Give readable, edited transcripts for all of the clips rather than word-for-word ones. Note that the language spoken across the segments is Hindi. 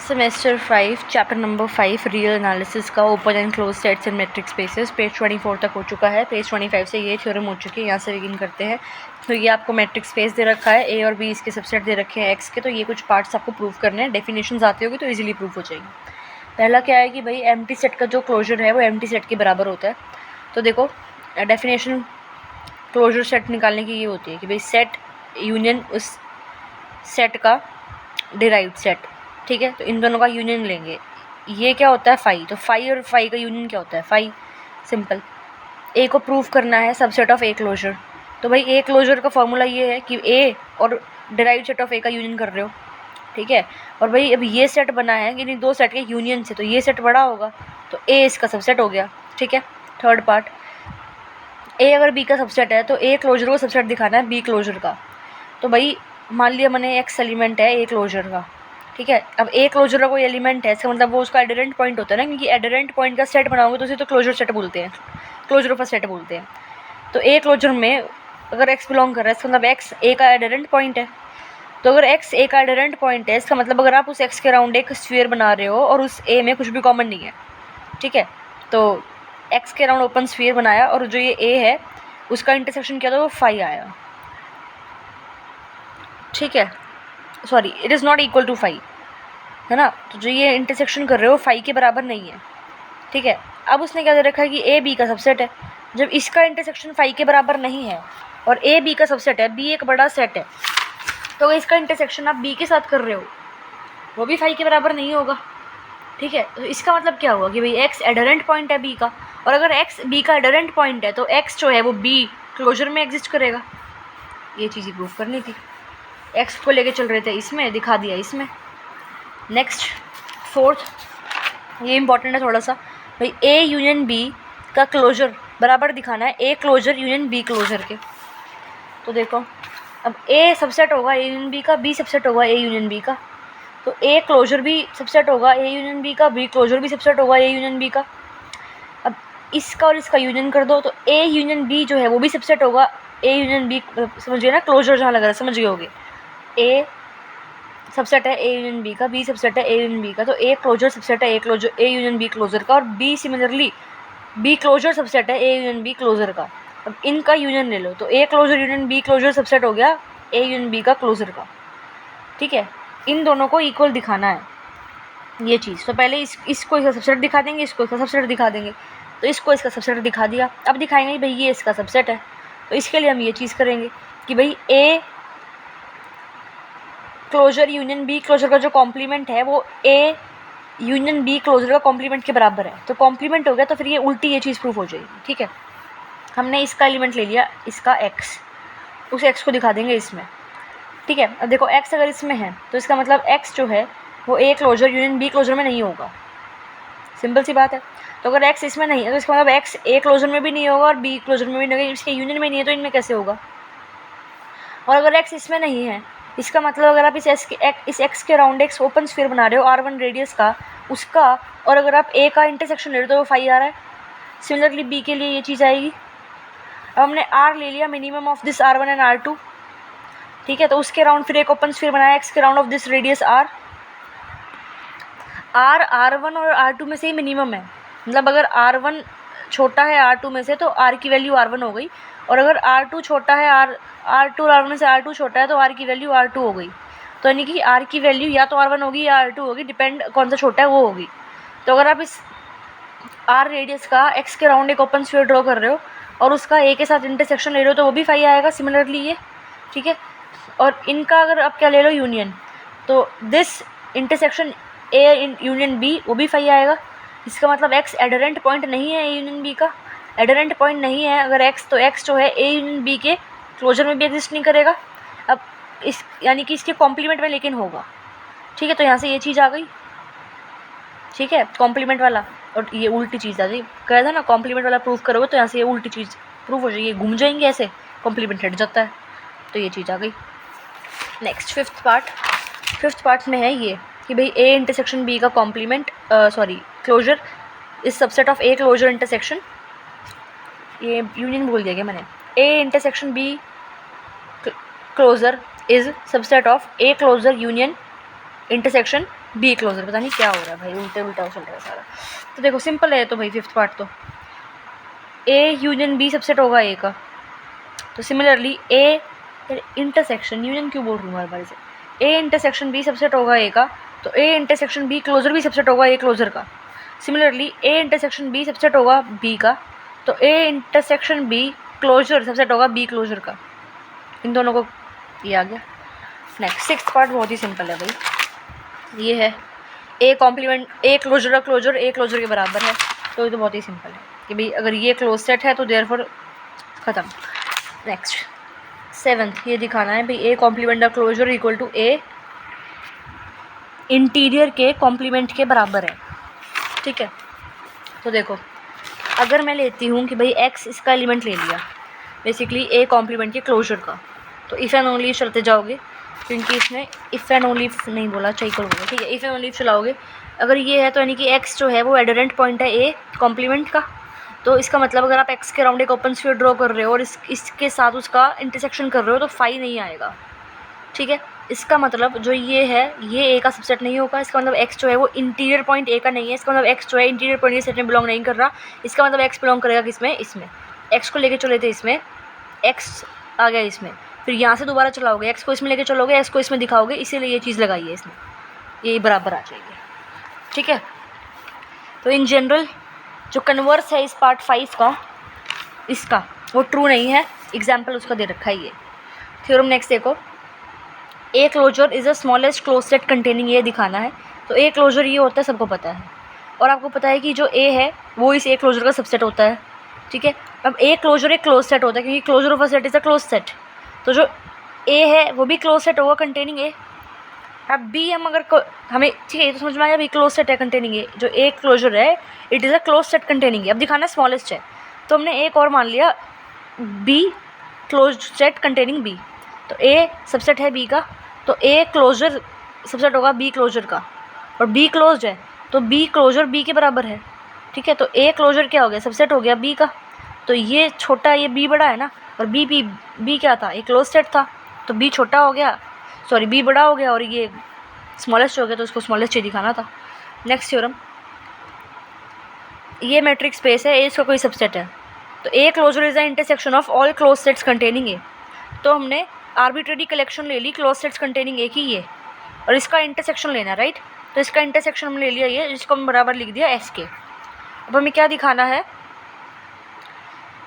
Semester 5 chapter number 5 real analysis का open and close sets and metric spaces page 24 तक हो चुका है। पेज 25 से ये थ्योरम हो चुकी है। यहाँ से बिगिन करते हैं। तो ये आपको मैट्रिक स्पेस दे रखा है, ए और बी इसके सबसेट दे रखे हैं एक्स के। तो ये कुछ पार्ट्स आपको प्रूव करने हैं। डेफिनेशंस आती होगी तो ईजिली प्रूव हो जाएगी। पहला क्या है कि भाई एम्प्टी सेट का जो क्लोजर है वो एम्प्टी सेट के बराबर होता है। तो देखो डेफिनेशन क्लोजर सेट निकालने की ये होती है कि भाई सेट यूनियन उस सेट का डिराइव्ड सेट, ठीक है। तो इन दोनों का यूनियन लेंगे। ये क्या होता है फाई, तो फाई और फाई का यूनियन क्या होता है फाई। सिंपल। ए को प्रूव करना है सबसेट ऑफ ए क्लोजर। तो भाई ए क्लोजर का फॉर्मूला ये है कि ए और डिराइव्ड सेट ऑफ ए का यूनियन कर रहे हो, ठीक है। और भाई अब ये सेट बना है यानी दो सेट के यूनियन से, तो ये सेट बड़ा होगा तो ए इसका सबसेट हो गया, ठीक है। थर्ड पार्ट, ए अगर बी का सबसेट है तो ए क्लोजर को सबसेट दिखाना है बी क्लोजर का। तो भाई मान लिया मैंने एक्स एलिमेंट है ए क्लोजर का, ठीक है। अब ए क्लोजर का कोई एलिमेंट है, इसका मतलब वो उसका एडरेंट पॉइंट होता है ना, क्योंकि एडरेंट पॉइंट का सेट बनाओगे तो उसे तो क्लोजर सेट बोलते हैं, क्लोजर ऑफ अ सेट बोलते हैं। तो ए क्लोजर में अगर एक्स बिलोंग कर रहा है इसका मतलब एक्स ए का एडरेंट पॉइंट है। तो अगर एक्स ए का एडरेंट पॉइंट है इसका मतलब अगर आप उस एक्स के अराउंड एक स्फीयर बना रहे हो और उस ए में कुछ भी कॉमन नहीं है, ठीक है। तो एक्स के अराउंड ओपन स्फीयर बनाया और जो ये ए है उसका इंटरसेक्शन क्या था, वो फाई आया, ठीक है। Sorry, it is not equal to phi, है ना। तो जो ये इंटरसेक्शन कर रहे हो फाई के बराबर नहीं है, ठीक है। अब उसने क्या दे रखा है कि ए बी का सबसेट है। जब इसका इंटरसेक्शन फाई के बराबर नहीं है और ए बी का सबसेट है, बी एक बड़ा सेट है, तो इसका इंटरसेक्शन आप बी के साथ कर रहे हो वो भी फाई के बराबर नहीं होगा, ठीक है। तो इसका मतलब क्या हुआ कि भाई एक्स एडरेंट पॉइंट है बी का, और अगर एक्स बी का एडरेंट पॉइंट है तो एक्स जो है वो बी क्लोजर में एग्जिस्ट करेगा। ये चीज़ प्रूव करनी थी। एक्स को लेके चल रहे थे, इसमें दिखा दिया इसमें। नेक्स्ट फोर्थ, ये इंपॉर्टेंट है थोड़ा सा। भाई ए यूनियन बी का क्लोजर बराबर दिखाना है A closure union B closure के। तो देखो अब ए सबसेट होगा ए यूनियन बी का, बी सबसेट होगा ए यूनियन बी का, तो ए क्लोजर भी सबसेट होगा ए यूनियन बी का, बी क्लोजर भी सबसेट होगा ए यूनियन बी का। अब इसका और इसका यूनियन कर दो तो ए यूनियन बी जो है वो भी सबसेट होगा ए यूनियन बी, समझ गए ना, क्लोजर जहाँ लग रहा है समझ गए होगे। ए सबसेट है ए यूनियन बी का, बी सबसेट है ए यूनियन बी का, तो ए क्लोजर सबसेट है A closure A union B closure का, और B similarly B closure subset है ए यूनियन बी क्लोजर का। अब इनका यूनियन ले लो तो A closure union B closure subset हो गया ए यूनियन बी का क्लोजर का, ठीक है। इन दोनों को इक्वल दिखाना है ये चीज़। तो पहले इसको इसका सबसेट दिखा देंगे, इसको इसका सबसेट दिखा देंगे। तो इसको इसका सबसेट दिखा दिया, अब दिखाएंगे भाई ये इसका सबसेट है। तो इसके लिए हम ये चीज़ करेंगे कि भाई A closure union B closure का जो कॉम्प्लीमेंट है वो ए यूनियन बी क्लोजर का कॉम्प्लीमेंट के बराबर है। तो कॉम्प्लीमेंट हो गया तो फिर ये उल्टी ये चीज़ प्रूफ हो जाएगी, ठीक है। हमने इसका एलिमेंट ले लिया, इसका एक्स, उस एक्स को दिखा देंगे इसमें, ठीक है। अब देखो एक्स अगर इसमें है तो इसका मतलब एक्स जो है वो A closure union B closure में नहीं होगा, सिंपल सी बात है। तो अगर एक्स इसमें नहीं है तो इसका मतलब एक्स ए क्लोजर में भी नहीं होगा और बी क्लोजर में भी नहीं होगा, इसके यूनियन में नहीं है तो इनमें कैसे होगा। और अगर एक्स इसमें नहीं है इसका मतलब अगर आप इस एक्स के अराउंड एक ओपन स्फीयर बना रहे हो R1 रेडियस का उसका, और अगर आप ए का इंटरसेक्शन ले रहे हो तो वो फाई आ रहा है। सिमिलरली बी के लिए ये चीज़ आएगी। अब हमने आर ले लिया minimum of this R1 and R2, ठीक है। तो उसके अराउंड फिर एक ओपन स्फीयर बनाया एक्स के around of this radius R1 और R2 में से ही मिनिमम है। मतलब अगर R1 छोटा है R2 में से तो R की वैल्यू R1 हो गई, और अगर R2 छोटा है R2 और R1 में से R2 छोटा है तो R की वैल्यू R2 हो गई। तो यानी कि R की वैल्यू या तो R1 होगी या R2 होगी, डिपेंड कौन सा छोटा है वो होगी। तो अगर आप इस R रेडियस का एक्स के अराउंड एक ओपन स्फीयर ड्रॉ कर रहे हो और उसका ए के साथ इंटरसेक्शन ले रहे हो तो वो भी फाई आएगा सिमिलरली ये, ठीक है। और इनका अगर आप क्या ले लो यूनियन, तो this intersection A union B वो भी फाई आएगा। इसका मतलब एक्स एडरेंट पॉइंट नहीं है ए यूनियन बी का, एडरेंट पॉइंट नहीं है अगर एक्स, तो एक्स जो है ए यूनियन बी के क्लोजर में भी एग्जिस्ट नहीं करेगा। अब इस यानी कि इसके कॉम्प्लीमेंट में लेकिन होगा, ठीक है। तो यहाँ से ये चीज़ आ गई, ठीक है, कॉम्प्लीमेंट वाला। और ये उल्टी चीज़ आ गई, कह था ना कॉम्प्लीमेंट वाला प्रूफ करोगे तो यहाँ से ये उल्टी चीज़ प्रूफ हो जाएगी, घूम जाएंगे ऐसे, कॉम्प्लीमेंट हट जाता है। तो ये चीज़ आ गई। नेक्स्ट फिफ्थ पार्ट में है ये कि भाई ए इंटरसेक्शन बी का complement closure is subset of A closure intersection, ये यूनियन बोल दिया गया मैंने, A intersection B closure is subset of A closure union intersection B closure, पता नहीं क्या हो रहा है भाई, उल्टे उल्टा चल रहा है सारा। तो देखो सिंपल है तो भाई फिफ्थ पार्ट तो ए यूनियन बी सबसेट होगा ए का। तो सिमिलरली ए इंटरसेक्शन, यूनियन क्यों बोल रही हूँ हर बार से, ए इंटरसेक्शन बी सबसेट होगा ए का, तो ए इंटरसेक्शन बी क्लोजर भी सबसेट होगा ए क्लोजर का। Similarly A intersection B subset होगा बी का, तो A intersection B closure subset होगा बी क्लोजर का। इन दोनों को ये आ गया। नेक्स्ट सिक्स्थ पार्ट बहुत ही सिंपल है भाई, ये है ए कॉम्प्लीमेंट ए क्लोजर का क्लोजर ए क्लोजर के बराबर है। तो ये तो बहुत ही सिंपल है कि भाई अगर ये क्लोज सेट है तो देयरफॉर ख़त्म। नेक्स्ट सेवन्थ ये दिखाना है भाई ए कॉम्प्लीमेंट का closure equal to A interior के कॉम्प्लीमेंट के बराबर है। ठीक है, तो देखो अगर मैं लेती हूँ कि भाई एक्स इसका एलिमेंट ले लिया बेसिकली ए कॉम्प्लीमेंट के क्लोजर का, तो इफ़ एंड ओनली चलते जाओगे, क्योंकि इसने इफ़ एंड ओनली नहीं बोला, चाहिए बोला, ठीक है, इफ़ एंड ओनली चलाओगे। अगर ये है तो यानी कि एक्स जो है वो एडरेंट पॉइंट है ए कॉम्प्लीमेंट का, तो इसका मतलब अगर आप एक्स के अराउंड एक ओपन स्फीयर ड्रॉ कर रहे हो और इसके साथ उसका इंटरसेक्शन कर रहे हो तो फाई नहीं आएगा। ठीक है, इसका मतलब जो ये है ये ए का सबसेट नहीं होगा। इसका मतलब एक्स जो है वो इंटीरियर पॉइंट ए का नहीं है। इसका मतलब एक्स जो है इंटीरियर पॉइंट के सेट में बिलोंग नहीं कर रहा। इसका मतलब एक्स बिलोंग करेगा किसमें, इसमें। एक्स को लेके चले थे इसमें, एक्स आ गया इसमें, फिर यहाँ से दोबारा चलाओगे एक्स को इसमें लेके चलोगे, एक्स को इसमें दिखाओगे, इसीलिए ये चीज़ लगाई है इसने, ये बराबर आ जाएगी। ठीक है, तो इन जनरल जो कन्वर्स है इस पार्ट 5 का, इसका वो ट्रू नहीं है। एग्जाम्पल उसका दे रखा है ये। थ्योरम नेक्स्ट देखो, A closure is a smallest close set containing, ये दिखाना है। तो ए क्लोजर ये होता है, सबको पता है, और आपको पता है कि जो ए है वो इस ए क्लोजर का सबसेट होता है। ठीक है, अब ए क्लोजर एक क्लोज सेट होता है क्योंकि closure of a set is a close set. तो जो ए है वो भी क्लोज सेट होगा कंटेनिंग ए। अब बी हम अगर हमें, ठीक है, ये तो समझ में आया, बी क्लोज सेट है कंटेनिंग ए। जो ए क्लोजर है it is a close set containing A. अब दिखाना स्मॉलेस्ट है, तो हमने एक और मान लिया B close set containing B. तो ए सबसेट है बी का, तो ए क्लोजर सबसेट होगा बी क्लोजर का, और बी क्लोज है तो बी क्लोजर बी के बराबर है। ठीक है, तो ए क्लोजर क्या हो गया, सबसेट हो गया बी का। तो ये छोटा, ये बी बड़ा है ना, और बी क्या था, एक क्लोज सेट था, तो बी छोटा हो गया, सॉरी बी बड़ा हो गया और ये स्मॉलेस्ट हो गया, तो उसको स्मॉलेस्ट ही दिखाना था। नेक्स्ट थ्योरम, ये मैट्रिक्स स्पेस है, ए इसका कोई सबसेट है, तो A closure is the intersection of all close sets containing A. तो हमने आर्बिट्रेरी कलेक्शन ले ली क्लोज सेट्स कंटेनिंग ए की ये, और इसका इंटरसेक्शन लेना, राइट। तो इसका इंटरसेक्शन हमने ले लिया ये, जिसको हम बराबर लिख दिया एस के। अब हमें क्या दिखाना है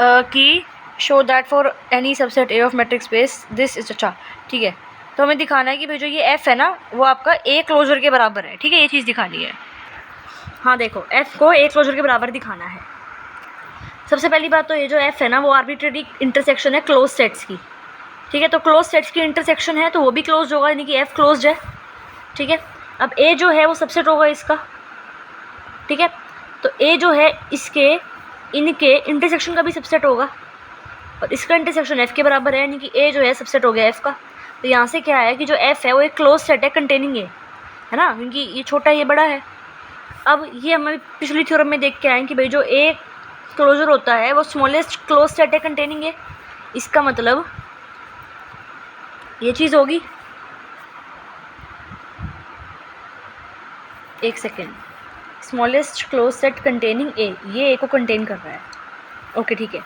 कि show that for any subset A of matrix space this is, अच्छा ठीक है, तो हमें दिखाना है कि भाई जो ये एफ है ना वो आपका ए क्लोजर के बराबर है। ठीक है, ये चीज़ दिखानी है। हाँ देखो, एफ को ए क्लोजर के बराबर दिखाना है। सबसे पहली बात तो ये जो एफ है ना वो आर्बिट्रेरी इंटरसेक्शन है क्लोज सेट्स की। ठीक है, तो क्लोज सेट्स की इंटरसेक्शन है तो वो भी क्लोज होगा, यानी कि एफ क्लोज है। ठीक है, अब ए जो है वो सबसेट होगा इसका। ठीक है, तो ए जो है इसके इनके इंटरसेक्शन का भी सबसेट होगा, और इसका इंटरसेक्शन एफ के बराबर है, यानी कि ए जो है सबसेट हो गया एफ का। तो यहाँ से क्या है कि जो एफ है वो एक क्लोज सेट है कंटेनिंग ए, है ना, क्योंकि ये छोटा ये बड़ा है। अब ये हमें पिछली थ्योरम में देख के आए कि भाई जो ए क्लोजर होता है वो स्मॉलेस्ट क्लोज सेट है कंटेनिंग ए। इसका मतलब ये चीज़ होगी, एक second, smallest close set containing ए, ये ए को कंटेन कर रहा है। ओके ठीक है,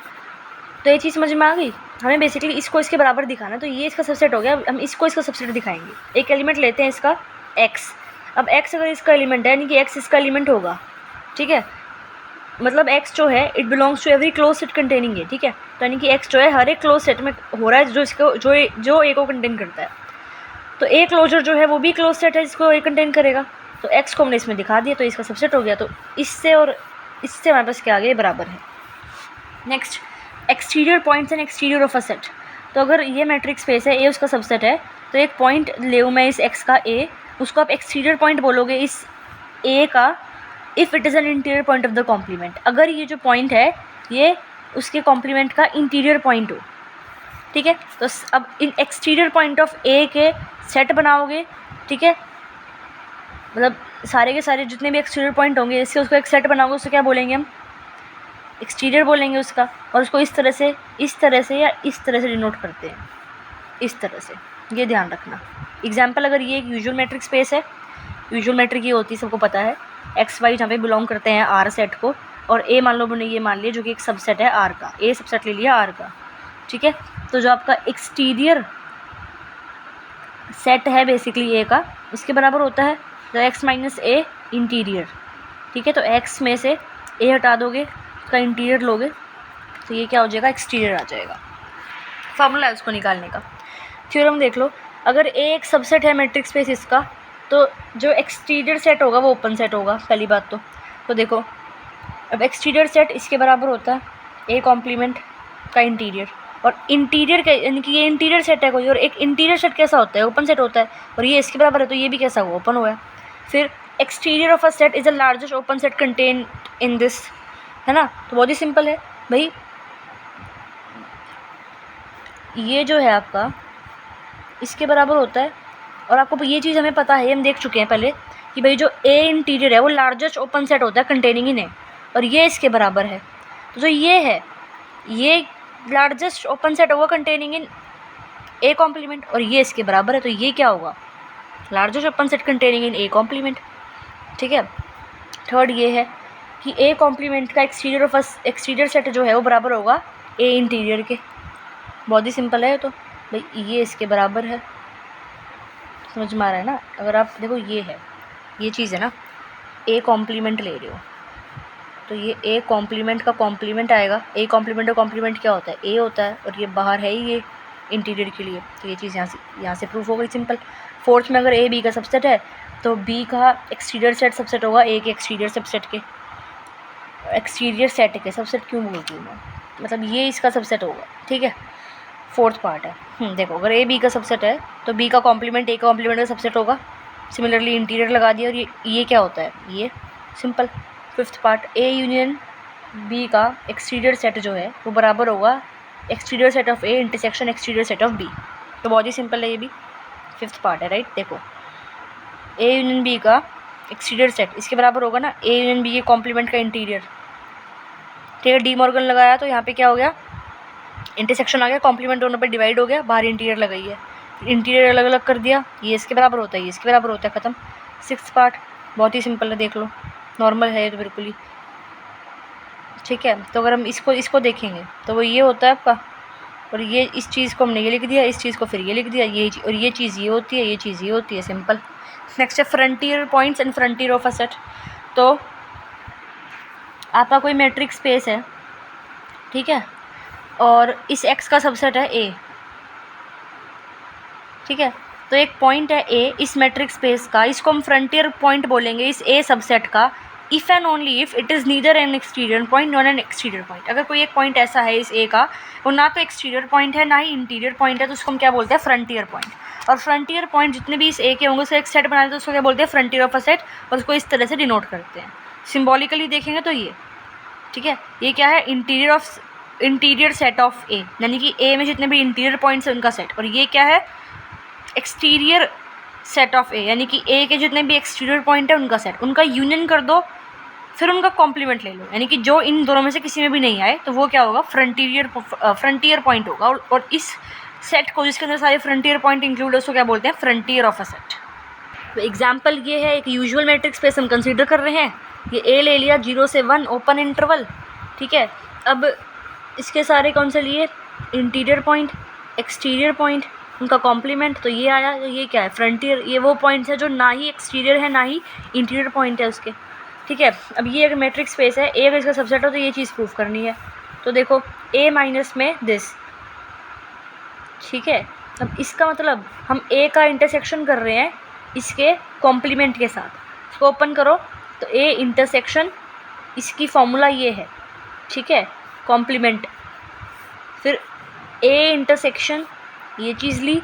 तो ये चीज़ समझ में आ गई। हमें बेसिकली इसको इसके बराबर दिखाना, तो ये इसका सबसेट हो गया। हम इसको इसका सबसेट दिखाएंगे। एक एलिमेंट लेते हैं इसका x। अब x अगर इसका एलिमेंट है यानी कि x इसका एलिमेंट होगा। ठीक है, मतलब x जो है it belongs to every close set containing A. ठीक है, तो यानी कि x जो है हर एक क्लोज सेट में हो रहा है जो इसको जो ए को कंटेन करता है। तो ए क्लोजर जो है वो भी क्लोज सेट है जिसको ए कंटेन करेगा। तो x को हमने इसमें दिखा दिया, तो इसका सबसेट हो गया। तो इससे और इससे हमारे पास क्या आ गया, बराबर है। Next, exterior points and exterior of a set. तो अगर ये मैट्रिक्स स्पेस है, ए उसका सबसेट है, तो एक पॉइंट ले मैं इस एक्स का ए, उसको आप एक्सटीरियर पॉइंट बोलोगे इस ए का, if it is an interior point of the complement. अगर ये जो पॉइंट है ये उसके कॉम्प्लीमेंट का इंटीरियर पॉइंट हो। ठीक है, तो अब इन एक्सटीरियर पॉइंट ऑफ ए के सेट बनाओगे। ठीक है, मतलब सारे के सारे जितने भी एक्सटीरियर पॉइंट होंगे इससे उसको एक सेट बनाओगे, उसको क्या बोलेंगे हम, एक्सटीरियर बोलेंगे उसका। और उसको इस तरह से या इस तरह से डिनोट करते हैं, इस तरह से, ये ध्यान रखना। एग्जाम्पल, अगर ये एक यूजुअल मैट्रिक्स स्पेस है, यूजुअल मैट्रिक ये होती है, सबको पता है, एक्स वाई जहाँ पे बिलोंग करते हैं आर सेट को, और ए मान लो मैंने ये मान लिया जो कि एक सबसेट है आर का, ए सबसेट ले लिया आर का, ठीक है। तो जो आपका एक्सटीरियर सेट है बेसिकली ए का, इसके बराबर होता है तो एक्स माइनस ए इंटीरियर, ठीक है। तो एक्स में से ए हटा दोगे, उसका इंटीरियर लोगे, तो ये क्या हो जाएगा, एक्सटीरियर आ जाएगा। फार्मूला है उसको निकालने का। थ्योरम देख लो, अगर ए एक सबसेट है मैट्रिक्स स्पेस इसका, तो जो एक्सटीरियर सेट होगा वो ओपन सेट होगा, पहली बात तो देखो अब एक्सटीरियर सेट इसके बराबर होता है ए कॉम्प्लीमेंट का इंटीरियर, और इंटीरियर का यानी कि ये इंटीरियर सेट है कोई, और एक इंटीरियर सेट कैसा होता है, ओपन सेट होता है, और ये इसके बराबर है तो ये भी कैसा हुआ, ओपन हुआ है। फिर exterior of a set is the largest open set contain in this, है ना। तो बहुत ही सिंपल है भाई, ये जो है आपका इसके बराबर होता है, और आपको ये चीज़ हमें पता है, हम देख चुके हैं पहले कि भाई जो ए इंटीरियर है वो लार्जेस्ट ओपन सेट होता है कंटेनिंग इन ए, और ये इसके बराबर है। तो जो ये है ये लार्जेस्ट ओपन सेट होगा कंटेनिंग इन ए कॉम्प्लीमेंट, और ये इसके बराबर है, तो ये क्या होगा, largest open set containing in A complement, ठीक है। थर्ड ये है कि ए कॉम्प्लीमेंट का एक्सटीरियर सेट जो है वो बराबर होगा ए इंटीरियर के। बहुत ही सिंपल है तो भाई, ये इसके बराबर है, समझ में आ रहा है ना। अगर आप देखो ये चीज़ है ना, ए कॉम्प्लीमेंट ले रहे हो तो ये ए कॉम्प्लीमेंट का कॉम्प्लीमेंट आएगा, ए कॉम्प्लीमेंट का कॉम्प्लीमेंट क्या होता है, ए होता है, और ये बाहर है ही ये इंटीरियर के लिए, तो ये चीज़ यहाँ से प्रूफ हो गई, सिंपल। फोर्थ में अगर ए बी का सबसेट है तो बी का एक्सटीरियर सेट सबसेट होगा ए के एक्सटीरियर सबसेट के, एक्सटीरियर सेट के सबसेट क्यों बोलती हूँ मैं, मतलब ये इसका सबसेट होगा, ठीक है। फोर्थ पार्ट है, देखो अगर ए बी का सबसेट है तो बी का कॉम्प्लीमेंट ए का कॉम्प्लीमेंट का सबसेट होगा, सिमिलरली इंटीरियर लगा दिया, और ये क्या होता है, ये simple. Fifth part, A union B का एक्सटीरियर सेट जो है वो बराबर होगा exterior set of A intersection exterior set of B, तो बहुत ही सिंपल है, ये भी फिफ्थ पार्ट है, राइट। देखो ए यूनियन बी का एक्सटीरियर सेट इसके बराबर होगा ना ए यूनियन बी के कॉम्प्लीमेंट का इंटीरियर, ठीक है। डी मॉर्गन लगाया तो यहाँ पे क्या हो गया, इंटरसेक्शन आ गया, कॉम्प्लीमेंट दोनों पे डिवाइड हो गया, बाहर इंटीरियर लगाई है, इंटीरियर अलग अलग कर दिया, ये इसके बराबर होता है, ये इसके बराबर होता है, ख़त्म। सिक्स्थ पार्ट बहुत ही सिंपल है, देख लो, नॉर्मल है तो बिल्कुल ही, ठीक है। तो अगर हम इसको देखेंगे तो वो ये होता है आपका, और ये इस चीज़ को हमने ये लिख दिया, इस चीज़ को फिर ये लिख दिया, ये और ये चीज़ ये होती है, ये चीज़ ये होती है, सिंपल। नेक्स्ट है frontier points and frontier of a set. तो आपका कोई मैट्रिक स्पेस है, ठीक है, और इस एक्स का सबसेट है ए, ठीक है। तो एक पॉइंट है ए इस मैट्रिक स्पेस का, इसको हम फ्रंटियर पॉइंट बोलेंगे इस ए सबसेट का, if and only if it is neither N exterior point not an exterior point. अगर कोई एक पॉइंट ऐसा है इस ए का वो ना तो एक्सटीरियर पॉइंट है ना ही इंटीरियर पॉइंट है, तो उसको हम क्या बोलते हैं, फ्रंटियर पॉइंट। और फ्रंटियर पॉइंट जितने भी इस ए के होंगे उसको एक सेट बनाते हैं, तो उसको क्या बोलते हैं, फ्रंटियर ऑफ अ सेट, और उसको इस तरह से डिनोट करते हैं, सिम्बॉलिकली देखेंगे तो ये, ठीक है। ये क्या है, इंटीरियर सेट ऑफ ए, यानी कि ए में जितने भी इंटीरियर पॉइंट्स हैं उनका सेट, और ये क्या है, एक्सटीरियर सेट ऑफ ए, यानी कि ए के जितने भी एक्सटीरियर पॉइंट है उनका सेट, उनका यूनियन कर दो, फिर उनका कॉम्प्लीमेंट ले लो, यानी कि जो इन दोनों में से किसी में भी नहीं आए तो वो क्या होगा, फ्रंटियर पॉइंट होगा। और इस सेट को जिसके अंदर सारे फ्रंटियर पॉइंट इंक्लूड है उसको क्या बोलते हैं, फ्रंटियर ऑफ अ सेट। तो एग्जाम्पल ये है, एक यूजुअल मैट्रिक्स स्पेस हम कंसीडर कर रहे हैं, ये ए ले लिया 0 से 1 ओपन इंटरवल, ठीक है। अब इसके सारे कौन से लिए, इंटीरियर पॉइंट, एक्सटीरियर पॉइंट, उनका कॉम्प्लीमेंट, तो ये आया, ये क्या है, फ्रंटियर, ये वो पॉइंट्स है जो ना ही एक्सटीरियर है ना ही इंटीरियर पॉइंट है उसके, ठीक है। अब ये एक मैट्रिक्स स्पेस है, ए अगर इसका सबसेट हो तो ये चीज़ प्रूफ करनी है, तो देखो ए माइनस में दिस, ठीक है। अब इसका मतलब हम ए का इंटरसेक्शन कर रहे हैं इसके कॉम्प्लीमेंट के साथ, इसको ओपन करो तो ए इंटरसेक्शन, इसकी फॉर्मूला ये है, ठीक है, कॉम्प्लीमेंट, फिर ए इंटरसेक्शन, ये चीज़ ली,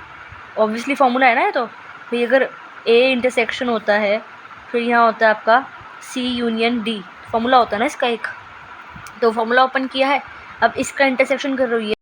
ऑब्वियसली फॉर्मूला है ना ये, तो भाई अगर ए इंटरसेक्शन होता है फिर यहाँ होता है आपका सी यूनियन डी, फॉर्मूला होता है ना इसका एक, तो फॉर्मूला ओपन किया है, अब इसका इंटरसेक्शन कर रही है